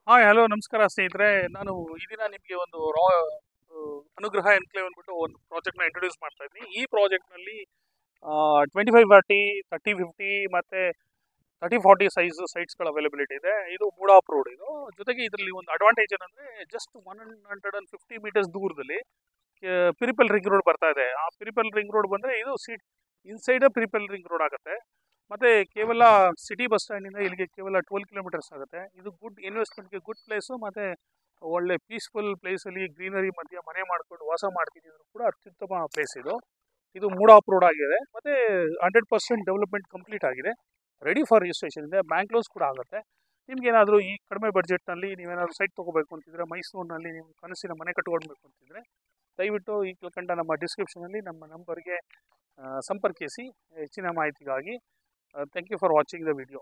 Hi hello ನಮಸ್ಕಾರ ಸ್ನೇಹಿತರೆ. ನಾನು ಈ ದಿನ ನಿಮಗೆ ಒಂದು ಅನುಗ್ರಹ ಎನ್ಕ್ಲೇವ್ ಅಂದ್ಬಿಟ್ಟು ಒಂದು ಪ್ರಾಜೆಕ್ಟ್ನ ಇಂಟ್ರೊಡ್ಯೂಸ್ ಮಾಡ್ತಾ ಇದ್ದೀನಿ. ಈ ಪ್ರಾಜೆಕ್ಟ್ನಲ್ಲಿ 25-40, 30-50 ಮತ್ತು 30-40 ಸೈಟ್ಸ್ಗಳ ಅವೈಲಬಿಲಿಟಿ ಇದೆ. ಇದು ಮೂಡಾಪ್ ರೋಡ್. ಇದು ಜೊತೆಗೆ ಇದರಲ್ಲಿ ಒಂದು ಅಡ್ವಾಂಟೇಜ್ ಏನಂದರೆ ಜಸ್ಟ್ 150 ಮೀಟರ್ಸ್ ದೂರದಲ್ಲಿ ಪಿರಿಪಲ್ ರಿಂಗ್ ರೋಡ್ ಬರ್ತಾ ಇದೆ. ಆ ಪಿರಿಪಲ್ ರಿಂಗ್ ರೋಡ್ ಬಂದರೆ ಇದು ಇನ್ಸೈಡ್ ಪಿರಿಪಲ್ ರಿಂಗ್ ರೋಡ್ ಆಗುತ್ತೆ. ಮತ್ತು ಕೇವಲ ಸಿಟಿ ಬಸ್ ಸ್ಟ್ಯಾಂಡಿಂದ ಇಲ್ಲಿಗೆ ಕೇವಲ 12 ಕಿಲೋಮೀಟರ್ಸ್ ಆಗುತ್ತೆ. ಇದು ಗುಡ್ ಇನ್ವೆಸ್ಟ್ಮೆಂಟ್ಗೆ ಗುಡ್ ಪ್ಲೇಸು, ಮತ್ತು ಒಳ್ಳೆ ಪೀಸ್ಫುಲ್ ಪ್ಲೇಸಲ್ಲಿ ಗ್ರೀನರಿ ಮಧ್ಯೆ ಮನೆ ಮಾಡ್ಕೊಂಡು ವಾಸ ಮಾಡ್ತಿದ್ರು ಕೂಡ ಅತ್ಯುತ್ತಮ ಪ್ಲೇಸ್ ಇದು. ಇದು ಮೂಡಾಪ್ ರೋಡ್ ಆಗಿದೆ, ಮತ್ತು 100% ಡೆವಲಪ್ಮೆಂಟ್ ಕಂಪ್ಲೀಟ್ ಆಗಿದೆ. ರೆಡಿ ಫಾರ್ ರಿಜಿಸ್ಟ್ರೇಷನ್ ಇದೆ. ಬ್ಯಾಂಕ್ ಲೋನ್ಸ್ ಕೂಡ ಆಗುತ್ತೆ. ನಿಮ್ಗೇನಾದರೂ ಈ ಕಡಿಮೆ ಬಡ್ಜೆಟ್ನಲ್ಲಿ ನೀವೇನಾದರೂ ಸೈಟ್ ತೊಗೋಬೇಕು ಅಂತಿದ್ರೆ, ಮೈಸೂರಿನಲ್ಲಿ ನೀವು ಕನಸಿನ ಮನೆ ಕಟ್ಕೊಳ್ಬೇಕು ಅಂತಿದ್ರೆ, ದಯವಿಟ್ಟು ಈ ಕೆಳಕಂಡ ನಮ್ಮ ಡಿಸ್ಕ್ರಿಪ್ಷನಲ್ಲಿ ನಮ್ಮ ನಂಬರ್ಗೆ ಸಂಪರ್ಕಿಸಿ ಹೆಚ್ಚಿನ ಮಾಹಿತಿಗಾಗಿ. Thank you for watching the video.